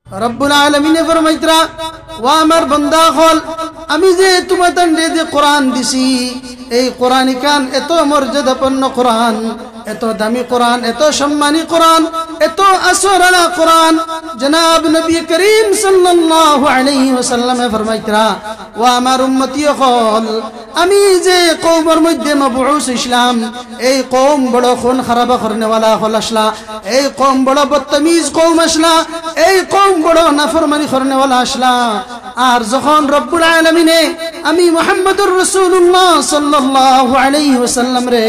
রব্বুল আলামিনে ফরমাইতরা ওয়া আমার বান্দা হল আমি যে তোমাদের যে কোরআন দিছি এই কোরআন কান এত মর্যাদাপূর্ণ কোরআন এত দামি কোরআন এত সম্মানী কোরআন এত আসরানা কোরআন জনাব নবী করিম সাল্লাল্লাহু আলাইহি ওয়াসাল্লাম ফরমাইতরা ওয়া আমার উম্মতি হল আমি যে কওমের মধ্যে মাবউস ইসলাম এই কওম বড় খুন খারাপ করনে ওয়ালা হল আসলা এই কওম বড় বদতমিজ কওম আসলা এই কওম বড় নাফরমানি করনে ওয়ালা আসলা আর যখন রব্বুল আলামিনে আমি মুহাম্মদুর রাসূলুল্লাহ সাল্লাল্লাহু আলাইহি ওয়াসাল্লাম রে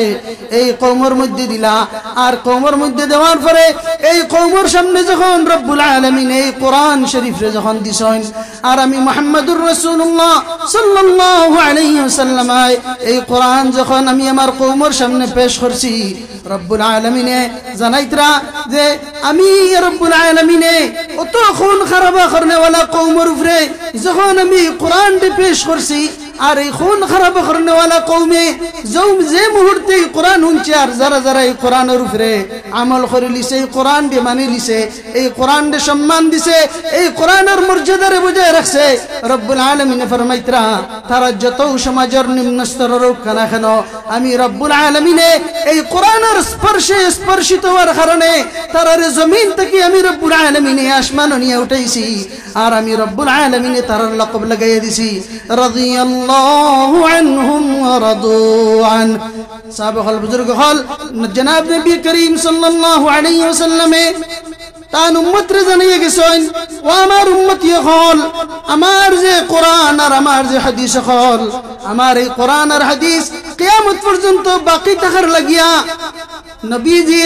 এই কওমের মধ্যে দিলা আর কওমের মধ্যে দেওয়ার পরে এই কওমের সামনে যখন রব্বুল আলামিন এই কোরআন শরীফ রে যখন দিছেন আর আমি মুহাম্মদুর রাসূলুল্লাহ সাল্লাল্লাহু আলাইহি ওয়াসাল্লাম এই কোরআন যখন আমি আমার কওমের সামনে পেশ করছি রব্বুল আলামিনে জানাইতরা যে আমি রব্বুল আলামিনে অত খুন খারাপ করনে ওয়ালা কওমের উপরে যখন আমি কোরআন পেশ করছি আর এই খুন খারাপ করনে ওয়ালা কওমে যে মুহূর্তে কোরআন উনছে আর যারা যারা এই কোরআনের উপরে আমল করে লিছে এই কোরআন দিয়ে মানি লিছে এই কোরআন দিয়ে সম্মান দিছে এই কোরআনের মর্যাদারে বজায় রাখছে রব্বুল আলামিন ফরমাইতরা তারা যত সমাজের নিম্ন স্তরের কেন কেন আমি রব্বুল আলামিনে এই কোরআনের স্পর্শে স্পর্শিত হওয়ার কারণে তারার জমিন থেকে আমি রব্বুল আলামিনে আসমান নিয়ে উঠাইছি আর আমি রব্বুল আলামিনে তারার লকব লাগাইয়া দিছি রাদিয়াল্লাহু আনহুম ওয়া রাদু আন সাহাবা হল বুজুর্গ হল জনাব নবী করিম সাল্লাল্লাহু আলাইহি ওয়াসাল্লামে তান উম্মত রে জানিয়ে গেছেন ও আমার উম্মতি হল আমার যে কোরআন আর আমার যে হাদিস হল আমার এই কোরআন আর হাদিস কিয়ামত পর্যন্ত বাকি থাকার লাগিয়া নবীজি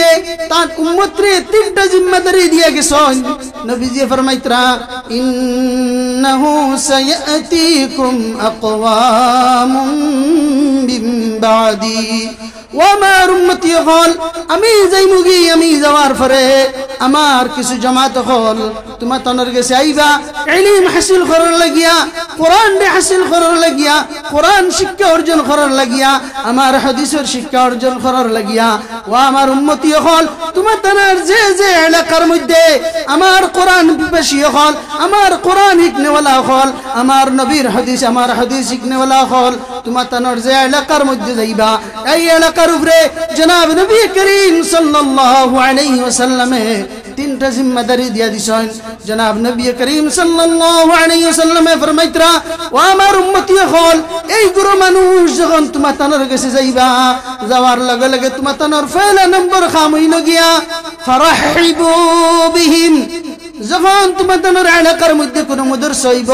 তান উম্মত রে তিনটা জিম্মাদারি দিয়া গেছেন নবীজি ফরমাইতরা ইন্নাহু সায়াতিকুম আকওয়ামুম মিন বাদি ও আমার উম্মতি হল আমি যাইমুগি আমি যাওয়ার পরে আমার কিছু জামাত হল তোমার তনর গেছে আইবা ইলম হাসিল করার লাগিয়া কোরআন রে হাসিল করার লাগিয়া কোরআন শিক্ষা অর্জন করার লাগিয়া আমার হাদিসের শিক্ষা অর্জন করার লাগিয়া ও আমার উম্মতি হল তোমার তনর যে যে এলাকার মধ্যে আমার কোরআন বিবেশী হল আমার কোরআন শিখনেওয়ালা হল আমার নবীর হাদিস আমার হাদিস শিখনেওয়ালা হল তোমার তনর যে এলাকার মধ্যে যাইবা এই এলাকার উপরে জনাব নবী করিম সাল্লাল্লাহু আলাইহি ওয়াসাল্লামে তিনটা জিম্মাদারি দিয়া দিছেন জনাব নবী করিম সাল্লাল্লাহু আলাইহি ওয়াসাল্লামে ফরমাইতরা ও আমার উম্মতি হল এই গুরু মানুষ যখন তোমার তানোর কাছে যাইবা যাওয়ার লগে লগে তোমার তানোর ফেলা নম্বর খাম হইল গিয়া ফারাহিবু বিহিম যখন তোমাদের এলাকার মধ্যে কোনো মাদ্রাসা হইব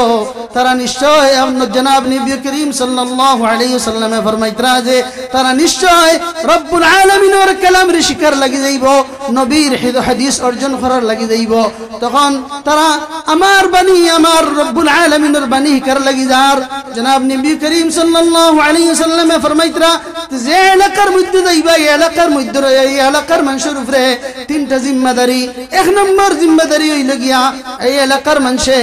তারা নিশ্চয় জনাব নবী করিম সাল্লাল্লাহু আলাইহি ওয়াসাল্লামে ফরমাইতরা যে তারা নিশ্চয় রব্বুল আলামিনের কালাম রে শিকার লাগি যাইব নবীর হাদিস অর্জন করার লাগি যাইব তখন তারা আমার বাণী আমার রব্বুল আলামিনের বাণী শিকার লাগি যার জনাব নবী করিম সাল্লাল্লাহু আলাইহি ওয়াসাল্লামে ফরমাইতরা যে এলাকার মধ্যে যাইবা এই এলাকার মধ্যে এই এলাকার মানুষের উপরে তিনটা জিম্মাদারি এক নম্বর জিম্মাদারি হইল গিয়া এই এলাকার মানুষে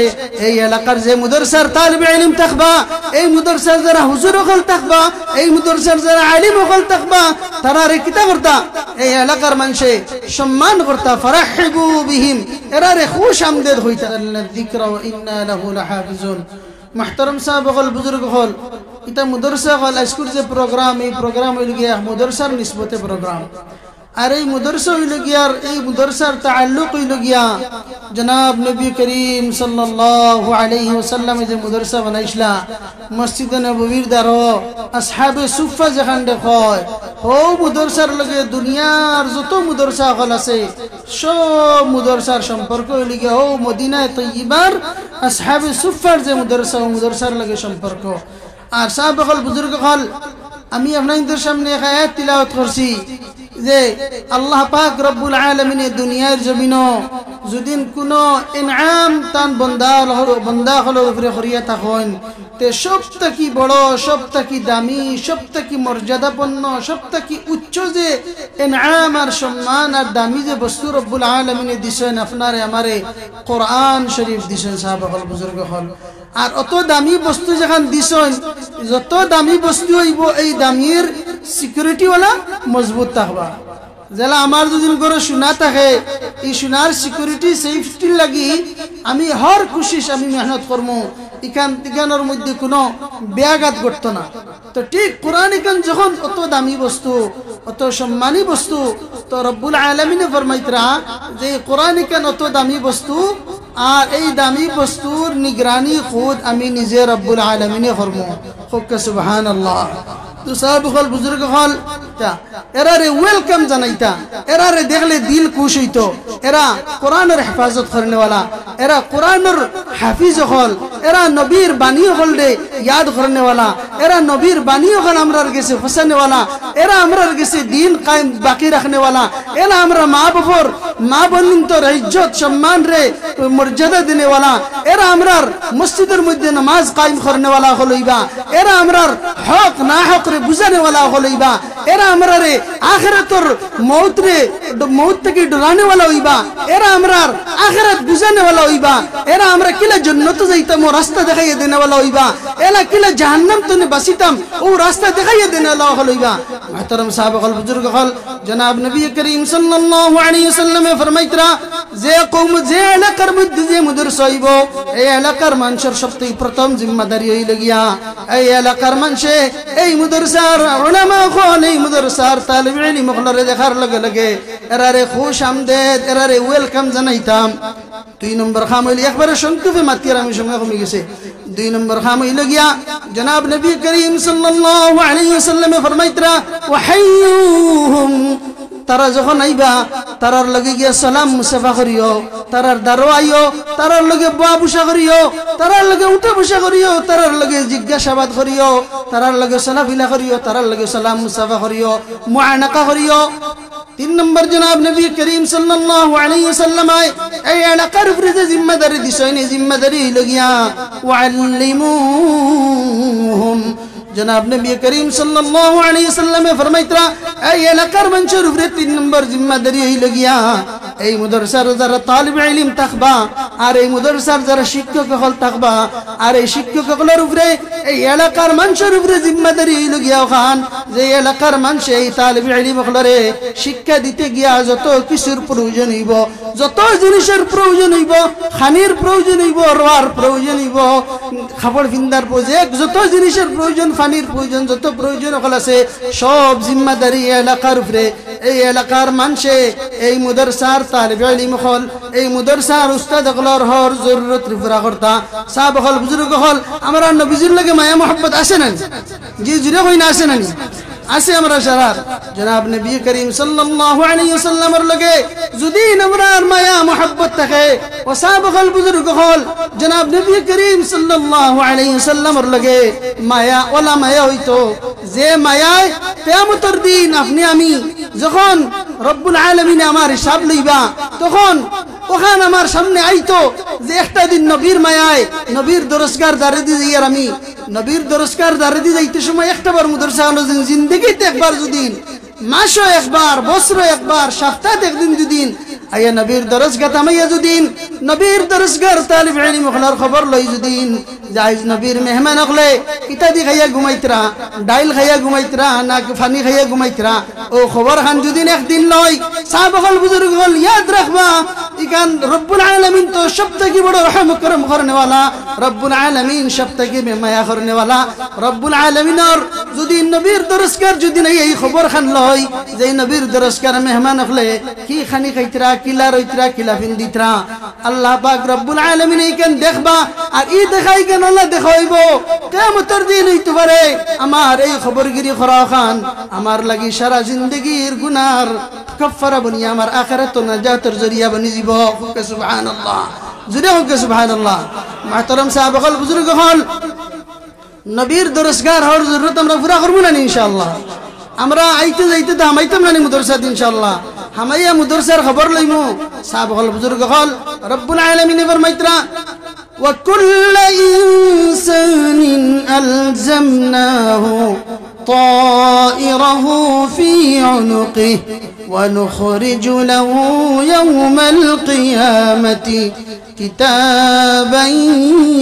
এই এলাকার যে মুদরসার তালিবে ইলম থাকবা এই মুদরসার যারা হুজুর হল থাকবা এই মুদরসার যারা আলিম হল থাকবা তারা রে কিতা করতা এই এলাকার মানুষে সম্মান করতা ফারাহিবু বিহিম এরা রে খুশ আমদেদ হইতা যিকরা ওয়া ইন্না লাহু লাহাফিজুন মুহতারাম সাহাব হল বুজুর্গ হল ইতা মুদরসা হল স্কুল যে প্রোগ্রাম এই প্রোগ্রাম হইল গিয়া মুদরসার নিসবতে প্রোগ্রাম আর এই মুদরসা হইল গিয়া এই মুদরসার তাআল্লুক হইল গিয়া জনাব নবী করিম সাল্লাল্লাহু আলাইহি ওয়াসাল্লাম যে মুদরসা বানাইছলা মসজিদ নববীর দ্বারা আসহাবে সুফা যেখান দেখয় ও মুদরসার লগে দুনিয়ার যত মুদরসা হল আছে সব মুদরসার সম্পর্ক হইল গিয়া ও মদিনায়ে তয়্যিবার আসহাবে সুফার যে মুদরসা ও মুদরসার লগে সম্পর্ক আর সাহাবা হল বুজুর্গ হল আমি আপনাদের সামনে এক আয়াত তিলাওয়াত করছি যে আল্লাহ পাক রব্বুল আলামিন দুনিয়ার জমিনও যদিন কোনো ইনআম তান বান্দা হলোর উপরে করিয়া থাকেন তে সবথেকে বড় সবথেকে দামি সবথেকে মর্যাদাপূর্ণ সবথেকে উচ্চ যে ইনআম আর সম্মান আর দামি যে বস্তু রব্বুল আলামিন দিছেন আপনারে আমারে কোরআন শরীফ দিছেন সাহাবা হল বুজুর্গ হল আর অত দামি বস্তু যখন দিছেন যত দামি বস্তু হইব এই দামির সিকিউরিটি ওয়ালা মজবুত থাকবা জেলা আমার যদি করে শোনা থাকে এই শোনার সিকিউরিটি সেফটি লাগি আমি হর কোশিশ আমি মেহনত করবো ইখানের মধ্যে কোনো ব্যাঘাত ঘটতো না। তো ঠিক কোরআন ইখান যখন অত দামি বস্তু অত সম্মানী বস্তু তো রব্বুল আলামিনে ফরমাইতরা যে কোরআন ইখান অত দামি বস্তু আর এই দামি বস্তুর নিগরানি খুদ আমি নিজে রব্বুল আলামিনে করবো। সুবহানাল্লাহ। তো সাহেব হল বুজুর্গ হল এরা রে ওয়েলকাম জানাইতা, এরা রে দেখলে দিল খুশ হইতো, এরা কোরআনের হেফাজত করনেওয়ালা, এরা কোরআনের হাফিজ হল, এরা নবীর বাণী হল রে ইয়াদ করনেওয়ালা, এরা নবীর বাণী হল আমরার গেছে ফসানেওয়ালা, এরা আমরার গেছে দিন কায়েম বাকি রাখনেওয়ালা, এরা আমরা মা বাবর মা বনিন্তর ইজ্জত সম্মান রে মর্যাদা দিনেওয়ালা, এরা আমরার মসজিদের মধ্যে নামাজ কায়েম করনেওয়ালা হলইবা, এরা আমরার হক না হক রে বুঝানেওয়ালা হলইবা, এরা আমরা রে আখিরাতর মৌত রে মৌত থেকে ডরানেওয়ালা হইবা, এরা আমরার আখিরাত বুঝানেওয়ালা হইবা, এরা আমরা কিলা জান্নাত যাইতাম ও রাস্তা দেখাইয়া দেনেওয়ালা হইবা, এলা কিলা জাহান্নাম তনে বাসিতাম ও রাস্তা দেখাইয়া দেনেওয়ালা হইবা। মুহতারাম সাহাবা হল বুজুর্গ হল জনাব নবী করিম সাল্লাল্লাহু আলাইহি ওয়াসাল্লামে ফরমাইতরা যে কওম যে এলাকার মধ্যে যে মুদরস হইব এই এলাকার মানুষের সবথেকে প্রথম জিম্মাদারি হইল গিয়া এই এলাকার মানুষে এই মুদরসার উলামা হল এই মুদরসার তালিব ইলম হলরে দেখার লগে লগে এরারে খুশ আমদেদ এরারে ওয়েলকাম জানাইতাম। 2 নম্বর খাম হইল একবারে সংক্ষেপে মাতিয়ার আমি সময় কমে গেছে। 2 নম্বর খাম হইল গিয়া জনাব নবী করিম সাল্লাল্লাহু আলাইহি ওয়াসাল্লামে ফরমাইতরা ওয়াহাইয়ুহুম তারা যখন আইবা তারার লগে গিয়া সালাম মুসাফা করিও, তারার দারো আইও, তারার লগে বয়া বসা করিও, তারার লগে উঠা বসা করিও, তারার লগে জিজ্ঞাসাবাদ করিও, তারার লগে সালাফিলা করিও, তারার লগে সালাম মুসাফা করিও, মুআনাকা করিও। 3 নম্বর জনাব নবী করিম সাল্লাল্লাহু আলাইহি ওয়াসাল্লাম এই এলাকার উপরে যে জিম্মাদারি দিছেন এই জিম্মাদারি হইল গিয়া ওয়াল্লিমুহুম জনাব নবী করিম সাল্লাল্লাহু আলাইহি ওয়াসাল্লামে ফরমাইতরা এই এলাকার মানুষের উপরে 3 নম্বর জিম্মাদারি হইল গিয়া এই মাদ্রাসার যারা তালিব ইলম থাকবা আর এই মাদ্রাসার যারা শিক্ষক হল থাকবা আর এই শিক্ষক হলের উপরে এই এলাকার মানুষের উপরে জিম্মাদারি হইল গিয়া খান যে এলাকার মানুষ এই তালিব ইলম হলরে শিক্ষা দিতে গিয়া যত কিছুর প্রয়োজন হইব, যত জিনিসের প্রয়োজন হইব, খানির প্রয়োজন হইব, রোয়ার প্রয়োজন হইব, খাবার ফিন্দার প্রয়োজন, যত জিনিসের প্রয়োজন পানির প্রয়োজন যত প্রয়োজন হল আছে সব জিম্মাদারি এলাকার উপরে। এই এলাকার মানুষে এই মুদরসার তালিব ইলম হল এই মুদরসার উস্তাদ হলর হর জরুরত পুরা করতা। সাহাবা হল বুজুর্গ হল আমরা নবীজির লাগে মায়া মোহাব্বত আছে না? জি জুড়ে হই না আছে না? আছে আমরা সারার জনাব নবী করিম সাল্লাল্লাহু আলাইহি ওয়াসাল্লামের লগে যদি আমরার মায়া মোহাব্বত থাকে ও সাহাবা হল বুজুর্গ হল জনাব নবী করিম সাল্লাল্লাহু আলাইহি ওয়াসাল্লামের লগে মায়া ওলা মায়া হইতো যে মায়ায় কিয়ামতের দিন আপনি আমি যখন রব্বুল আলামিন আমার হিসাব লইবা তখন ওখান আমার সামনে আইতো যে একটা দিন নবীর মায়ায় নবীর দরজগার দাঁড়ে দিয়ে যাই আর আমি নবীর দরজগার দাঁড়ে দিয়ে যাইতে সময় একটা বার মুদরসা হলো জিন্দগিতে একবার যদি মাসও একবার বছর একবার সপ্তাহে একদিন দুদিন আয়া নবীর দরজগা তামাইয়া যদিন নবীর দরজগার তালিব ইলম হলার খবর লই যদিন জায়েজ নবীর মেহমান হলে ইত্যাদি খাইয়া ঘুমাইতরা ডাইল খাইয়া ঘুমাইতরা না ফানি খাইয়া ঘুমাইতরা ও খবর খান যদিন একদিন লই সাহাবা হল বুজুর্গ হল ইয়াদ রাখবা ইকান রব্বুল আলামিন তো সবথেকে বড় রহম করম করনেওয়ালা, রব্বুল আলামিন সবথেকে মায়া করনেওয়ালা। রব্বুল আলামিনের যদি নবীর দরজগার যদি এই খবর খান লই যে নবীর দরজগার মেহমান হলে কি খানি খাইতরা কিলা রইতরা কিলা ফিন্দিতরা আল্লাহ পাক রব্বুল আলামিন এইখান দেখবা আর ই দেখাই কেন আল্লাহ দেখাইব কিয়ামতের দিন হইতে পারে আমার এই খবরগিরি করা খান আমার লাগি সারা জিন্দগির গুনার কাফারা বনিয়া আমার আখিরাত নাজাতের জরিয়া বনি যাব। সুবহানাল্লাহ জুরে হোক সুবহানাল্লাহ। মুহতারাম সাহাবা হল বুজুর্গ হল নবীর দরজগার হওয়ার জরুরত আমরা পুরা করব না ইনশাআল্লাহ। আমরা আইতে যাইতে দামাইতাম না মুদরসাত ইনশাআল্লাহ হামাইয়া মুদরসার খবর লইমু। সাহাবা হল বুজুর্গ হল রব্বুল আলামিন ফরমাইতরা وكل إنسان ألزمناه طائره في عنقه ونخرج له يوم القيامة كتابا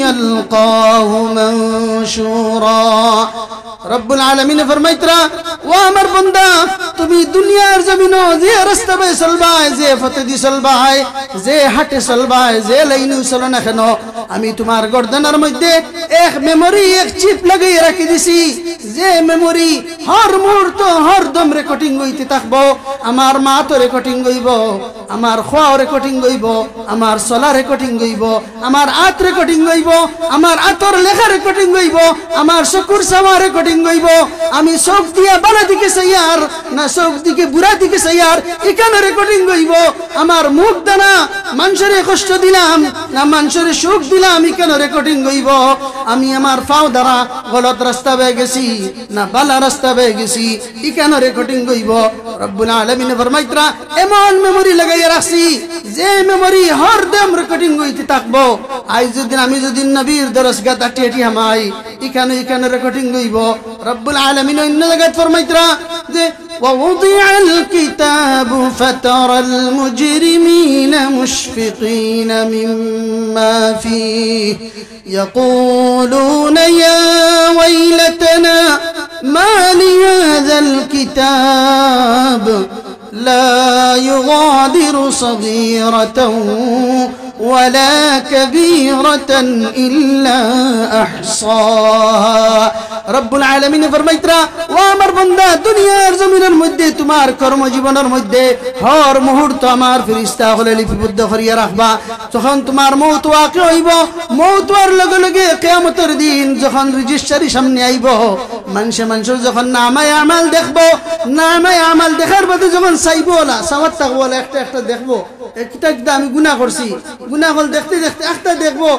يلقاه منشورا রব্বুল আলামিন ফরমাইতরা ও আমার বান্দা তুমি দুনিয়ার জমিনো যে রাস্তা বে চলবাই যে পথে দি চলবাই যে হাটে চলবাই যে লাইনে চলো না কেন আমি তোমার গর্দনের মধ্যে এক মেমোরি এক চিপ লাগাই রাখি দিছি যে মেমোরি হর মুহূর্ত হর দম রেকর্ডিং হইতে থাকবো আমার মা তো রেকর্ডিং হইব আমার খোয়া রেকর্ডিং হইব আমার চলা রেকর্ডিং হইব আমার আত রেকর্ডিং হইব আমার আতর লেখা রেকর্ডিং হইব আমার চকুর চাওয়া রেকর্ডিং হইব আমি চোখ দিয়া বালা দিকে চাইয়ার না চোখ দিকে বুড়া দিকে চাইয়ার এখানে রেকর্ডিং হইব আমার মুখ দানা মানুষের কষ্ট দিলাম না মানুষের সুখ দিলাম এখানে রেকর্ডিং হইব আমি আমার পাও দ্বারা গলত রাস্তা বেয়ে গেছি না বালা রাস্তা বেয়ে গেছি এখানে রেকর্ডিং হইব রব্বুল আলামিন ফরমাইতরা এমন মেমোরি লাগাইয়া রাখছি যে মেমোরি হরদম রেকর্ডিং হইতে থাকবো আজ যদি আমি যদি নবীর দরজগা তাটিয়ে হামাই এখানে রেকর্ডিং হইব রব্বুল আলামিন অন্য জায়গায় ফরমাইতরা যে ووضع الكتاب فترى المجرمين مشفقين مما فيه يقولون يا ويلتنا ما لهذا الكتاب لا يغادر صغيرة ولا كبيرة إلا أحصاها رب العالمين فرميترا وامر بندا দুনিয়ার জমিনের মধ্যে তোমার কর্মজীবনের মধ্যে হর মুহূর্ত আমার ফেরেশতা হলে লিপিবদ্ধ করিয়া রাখবা যখন তোমার মওত ওয়াকি হইব মওত হওয়ার লগে লগে কিয়ামতের দিন যখন রেজিস্ট্রি সামনে আইব মানুষ যখন নামায়ে আমাল দেখবো নামায়ে আমাল দেখার বাদে যখন চাইবো না সাওয়াত থাকবো একটা একটা দেখবো একটা আমি গুনাহ করছি গুনাহ হল দেখতে দেখতে একটা দেখবো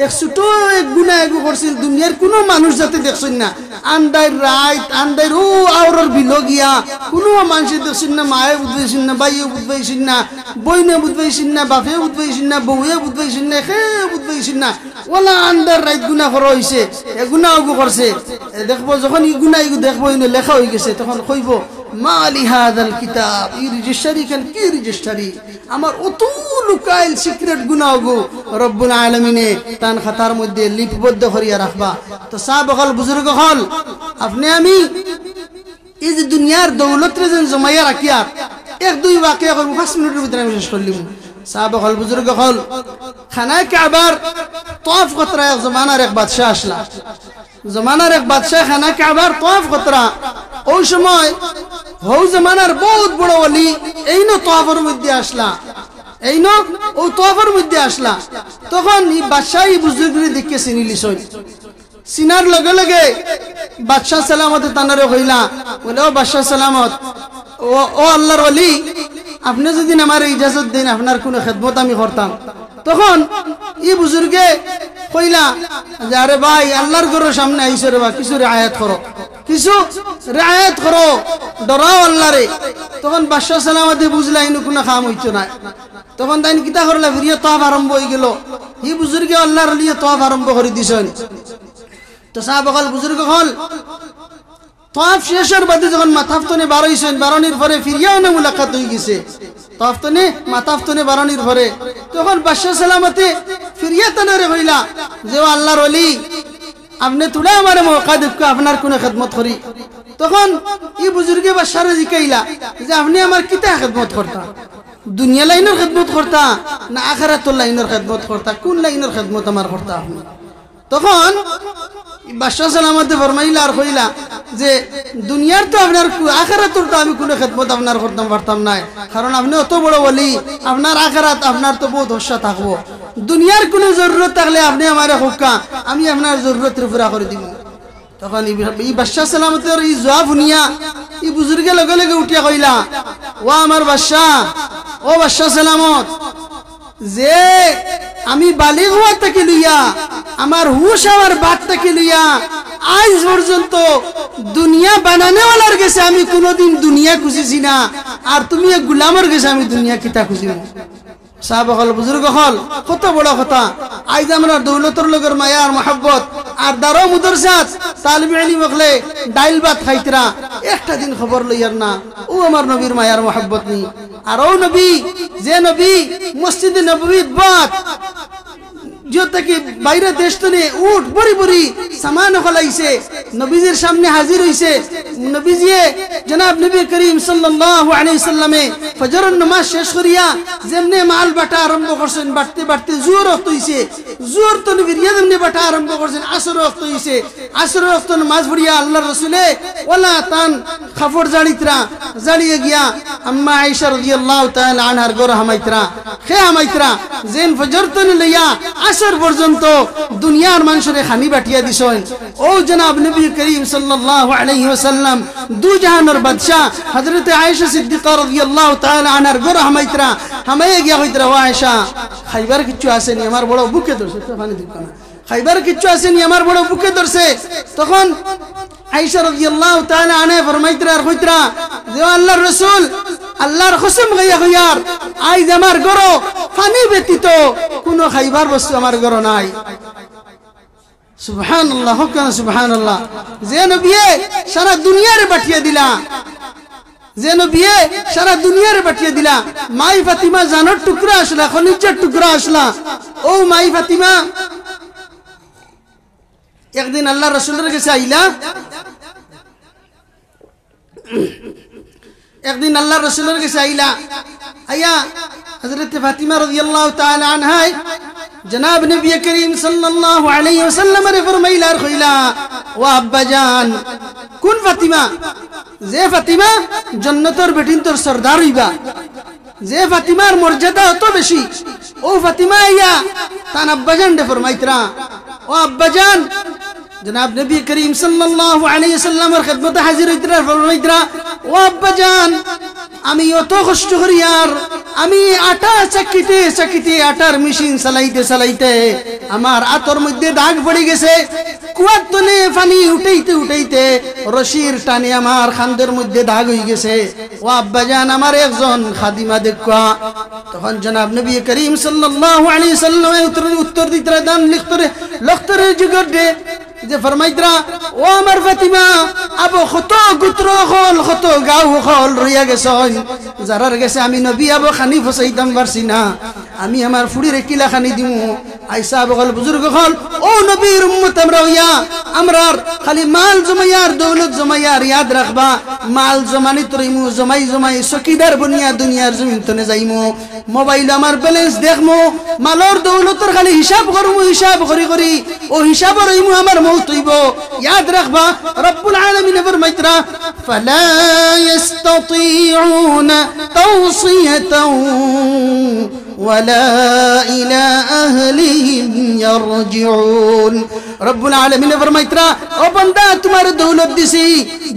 এক ছোট এক গুনাহ এগু করছি দুনিয়ার কোনো মানুষ যাতে দেখছেন না আন্দার রাইট আন্দার ও আওরর বিলগিয়া কোনো মানুষ দেখছেন না মায়ে বুঝবেছেন না বাইয়ে বুঝবেছেন না বইনে বুঝবেছেন না বাপে বুঝবেছেন না বউয়ে বুঝবেছেন না খে বুঝবেছেন না ওলা আন্দার রাইট গুনাহ করা হইছে এ গুনাহ এগু করছে দেখবো যখন এই গুনাহ এগু দেখবো ইনে লেখা হয়ে গেছে তখন কইবো মালি হাদাল কিতাব এই রেজিস্ট্রি কেন কি রেজিস্ট্রি আমার অত লুকাইল সিক্রেট গুনাহ গো রব্বুল আলামিনে তান খাতার মধ্যে লিপিবদ্ধ করিয়া রাখবা তো সাহাবাগণ বুজুর্গ হল আপনি আমি এই যে দুনিয়ার দৌলত রে যেন জমাইয়া রাখিয়া এক দুই ওয়াকিয়া করব 5 মিনিটের ভিতরে আমি শেষ করলিম সাহাবাগণ বুজুর্গ হল খানায় কাবার তওয়াফ করতে এক জমানার এক বাদশা আসলা জমানার এক বাদশা খানা কাবার তওয়াফ করতে ওই সময় হৌ জমানার বহুত বড় ওলি এইনো তওয়াফের মধ্যে আসলা এইনো ও তওয়াফের মধ্যে আসলা তখন এই বাদশাহী বুজুর্গরে দেখে চিনি লিছই সিনার লগে লগে বাদশাহ সালামত তানারে কইলা বলে ও বাদশাহ সালামত ও আল্লাহর ওলি আপনি যদি আমার ইজাজত দেন আপনার কোন খেদমত আমি করতাম তখন এই বুজুর্গে কইলা যে আরে ভাই আল্লাহর ঘরের সামনে আইছো রে বা কিছু রিয়ায়াত করো কিছু রিয়ায়াত করো ডরাও আল্লাহরে তখন বাদশাহ সালামতে বুঝলা ইনু কোনো কাম হইতো না তখন তাই কিতা করলা ফিরিয়ে তওয়াফ আরম্ভ হয়ে গেল এই বুজুর্গে আল্লাহর লিয়ে তওয়াফ আরম্ভ করে দিছেন তো সাহাবাগণ বুজুর্গ হল তওয়াফ শেষের বাদে যখন মাথাফতনে বারইছেন বারনির পরে ফিরিয়াও না মুলাকাত হয়ে গেছে তওয়াফতনে মাথাফতনে বারনির পরে তখন বাদশাহ সালামতে ফিরিয়া তানারে কইলা যে আল্লাহর ওলি আপনি তুলে আমারে মৌকা দেখো আপনার কোন খেদমত করি তখন এই বুজুর্গে বাদশারে জিকাইলা যে আপনি আমার কিতা খেদমত করতা দুনিয়া লাইনের খেদমত করতা না আখিরাতুল লাইনের খেদমত করতা কোন লাইনের খেদমত আমার করতা আপনি তখন বাদশাহ সালামতে ফরমাইলা আর কইলা যে দুনিয়ার তো আপনার আখিরাতের তো আমি কোনো খেদমত আপনার করতে পারতাম না কারণ আপনি অত বড় ওলি আপনার আখিরাত আপনার তো বহুত হস্যা থাকবো দুনিয়ার কোনো জরুরত থাকলে আপনি আমারে হুক্কা আমি আপনার জরুরতের পুরা করে দিব তখন এই বাদশাহ সালামতের এই জবাব শুনিয়া এই বুজুর্গে লগে লগে উঠিয়া কইলা ও আমার বাদশাহ ও বাদশাহ সালামত যে আমি বালিগ হওয়া থেকে লইয়া আমার হুশ আমার বাত থেকে লইয়া আজ পর্যন্ত দুনিয়া বানানেওয়ালার কাছে আমি কোনোদিন দুনিয়া খুঁজেছি না আর তুমি এক গোলামের কাছে আমি দুনিয়া কিতা খুঁজিব সাহাবাগণ বুজুর্গ হল কত বড় কথা আজ আমরা দৌলতর লগের মায়া আর মহব্বত আর দারো মুদরসাত তালিব ইলম হলে ডাইল ভাত খাইতরা একটা দিন খবর লইয়ার না ও আমার নবীর মায়ার মহব্বত নি আর ও নবী যে নবী মসজিদে নববীত বাত जो तक বাইরে দেশ তনে উট বড়ি বড়ি সামান হলাইছে নবীজির সামনে হাজির হইছে নবীজিয়ে জনাব নবী করিম সাল্লাল্লাহু আলাইহি সাল্লামে ফজরের নামাজ শেষ করিয়া যেমনে মাল বাটা আরম্ভ করছেন বাড়তে বাড়তে জোর ওয়াক্ত হইছে জোর তো নবীর যেমনে বাটা আরম্ভ করছেন আসর ওয়াক্ত হইছে আসর ওয়াক্ত নামাজ পড়িয়া আল্লাহর রাসূলে ওয়ালা তান খাফর জাড়িতরা জাড়িয়ে গিয়া আম্মা আয়েশা রাদিয়াল্লাহু তাআলা আনহার ঘর হামাইতরা খে হামাইতরা যেন ফজর তো লইয়া আসর পর্যন্ত দুনিয়ার মানুষরে খানি বাটিয়া দিছেন ও জনাব নবী করিম সাল্লাল্লাহু আলাইহি ওয়াসাল্লাম দু জাহানের বাদশা হযরত আয়েশা সিদ্দিকা রাদিয়াল্লাহু তাআলা আনহার ঘর হামাইতরা হামাইয়া গিয়া হইতরা ও আয়েশা খাইবার কিছু আসেনি আমার বড় বুকে ধরছে তো পানি দিবা না খাইবার কিছু আসেনি আমার বড় বুকে ধরছে তখন আয়েশা রাদিয়াল্লাহু তাআলা আনহা ফরমাইতরা আর কইতরা যে আল্লাহর রাসূল আল্লাহর কসম গাইয়া কইয়ার আইজ আমার ঘর পানি ব্যতীত কোনো খাইবার বস্তু আমার ঘর নাই সুবহানাল্লাহ হুকানা সুবহানাল্লাহ যে নবী সারা দুনিয়ারে পাঠিয়ে দিলা যে নবী সারা দুনিয়ারে পাঠিয়ে দিলা মাই ফাতিমা জানের টুকরা আসলা খলিজার টুকরা আসলা ও মাই ফাতিমা একদিন আল্লাহ রাসূলের কাছে আইলা একদিন আল্লাহ রাসূলের কাছে আইলা আয়া হযরত ফাতিমা রাদিয়াল্লাহু তাআলা আনহা জনাব নবী করিম সাল্লাল্লাহু আলাইহি ওয়াসাল্লাম এর ফরমাইলার কইলা ও আব্বা জান কোন ফাতিমা যে ফাতিমা জান্নাতের বেটিন তোর সরদার হইবা যে ফাতিমার মর্যাদা অত বেশি ও ফাতিমা আইয়া তান আব্বা জান দে ফরমাইতরা ও আব্বা জান জনাব নবী করিম সাল্লাল্লাহু আলাইহি ওয়াসাল্লামের খিদমতে হাজির হইতরা ফরমাইতরা ও আব্বা জান আমি অত কষ্ট করি আর আমি আটা চাকিতে চাকিতে আটার মেশিন চালাইতে চালাইতে আমার আতর মধ্যে দাগ পড়ে গেছে কুয়ার তলে পানি উঠাইতে উঠাইতে রশির টানে আমার খান্দের মধ্যে দাগ হয়ে গেছে ও আব্বা জান আমার একজন খাদিমা দেখা তখন জনাব নবী করিম সাল্লাল্লাহু আলাইহি ওয়াসাল্লাম উত্তর দিতরা দান লখতরে জিগরে যে ফরমাইতরা ও আমার ফাতিমা আবো কত গোত্র হল কত গাঁও হল রইয়া গেছন যারার গেছে আমি নবী আবো খানি ফসাইতাম পারছি না আমি আমার ফুড়িরে কিলা খানি দিমু আইসা বগল বুজুর্গ হল ও নবীর উম্মত আমরা হইয়া আমরার খালি মাল জমাইয়ার দৌলত জমাইয়ার ইয়াদ রাখবা মাল জমানি তরিমু জমাই জমাই সকিদার বনিয়া দুনিয়ার জমিন তনে যাইমু মোবাইল আমার ব্যালেন্স দেখমু মালর দৌলতর খালি হিসাব করমু হিসাব করি করি ও হিসাব রইমু আমার মউত হইব ইয়াদ রাখবা রব্বুল আলামিন ফরমাইতরা ফালা ইস্তাতিউনা তাওসিয়াতাও ওয়ালা ইলা আহলিহিম ইয়ারজিউন রব্বুল আলামিন ফরমাইতরা ও বান্দা তোমার দৌলত দিছি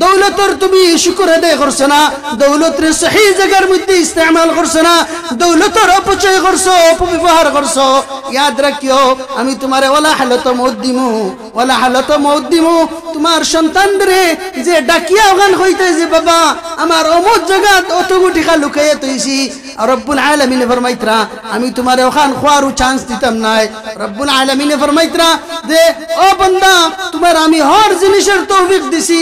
দৌলতর তুমি শুকর আদায় করছো না দৌলতরে সহি জায়গার মধ্যে ইস্তেমাল করছো না দৌলতর অপচয় করছো অপব্যবহার করছো ইয়াদ রাখিও আমি তোমারে ওয়ালা হালত মউত দিমু ওয়ালা হালত মউত দিমু তোমার সন্তানরে যে ডাকিয়া ওখান হইতে যে বাবা আমার অমুক জায়গা অতগু টাকা লুকাইয়া তৈছি রব্বুল আলামিন ফরমাইতরা আমি তোমারে ওখান খোয়ারু চান্স দিতাম নাই রব্বুল আলামিন ফরমাইতরা যে ও বান্দা তোমার আমি হর জিনিসের তৌফিক দিছি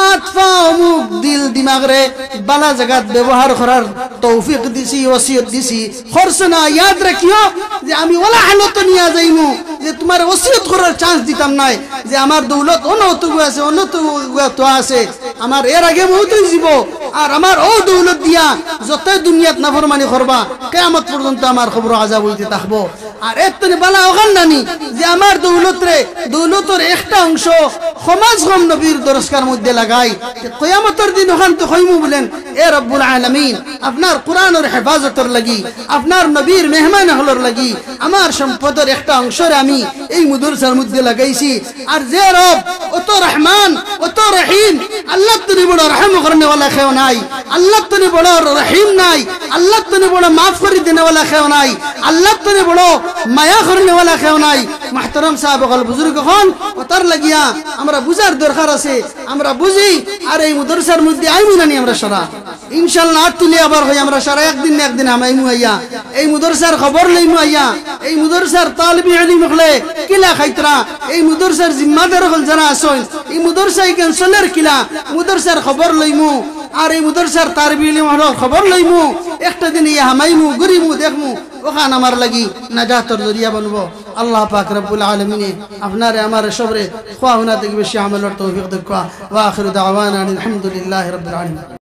আতফা অমুক দিল দিমাগ রে বালা জায়গাত ব্যবহার করার তৌফিক দিছি ওসিয়ত দিছি খরচ না ইয়াদ রাখিও যে আমি ওলা হালত নিয়া যাইমু যে তোমার ওসিয়ত করার চান্স দিতাম নাই যে আমার দৌলত অনতগু আছে অনতগু তো আছে আমার এর আগে মউতই যাব আর আমার ও দৌলত দিয়া যত দুনিয়াত নাফরমানি করবা কিয়ামত পর্যন্ত আমার খবর আযাব হইতে থাকবো আর এতনে বালা ওখান নানি যে আমার দৌলতর একটা অংশ সমাজ কম নবীর দরজকার মধ্যে লাগাই কিয়ামতের দিন ওখান তো হইমু বলেন এ রব্বুল আলামিন আপনার কোরআনের হেফাজতের লাগি আপনার নবীর মেহমান হলর লাগি আমার সম্পদের একটা অংশরে আমি এই মাদ্রাসার মধ্যে লাগাইছি আর যে রব অত রহমান অত রহিম আল্লাহ তুমি বড় রহম করনে वाला কেউ নাই আল্লাহ তুমি বড় রহিম নাই আল্লাহ তুমি বড় maaf করে দেনে वाला কেউ নাই আল্লাহ তুমি বড় মায়া করনে वाला কেউ নাই محترم সাহেব গল বুজুর্গ হন ওতার লাগিয়া আমরা বুঝার দরকার আছে আমরা বুঝি আর এই মাদ্রাসার মধ্যে আইমু না নি আমরা সারা ইনশাআল্লাহ আতুলি আবার হই আমরা সারা একদিন আমাইমু আইয়া এই মাদ্রাসার খবর লইমু আইয়া এই মাদ্রাসার তালিব ইলম হলে কিলা খাইতরা এই মাদ্রাসার জিম্মাদার হল যারা আছেন এই মাদ্রাসা ক্যান্সেলর কিলা মাদ্রাসার খবর লইমু আর এই মুদরসার তারবিল খবর লইমু একটা দিন ইয়া হামাইমু গরিমু দেখমু ওখান আমার লাগি নাজাতর জরিয়া বনবো আল্লাহ পাক রব্বুল আলামিন আপনারে আমার সবরে খোয়া হুনা থেকে বেশি আমলের তৌফিক দেখ ওয়া আখিরু দাওয়ানা আলহামদুলিল্লাহি রাব্বিল আলামিন।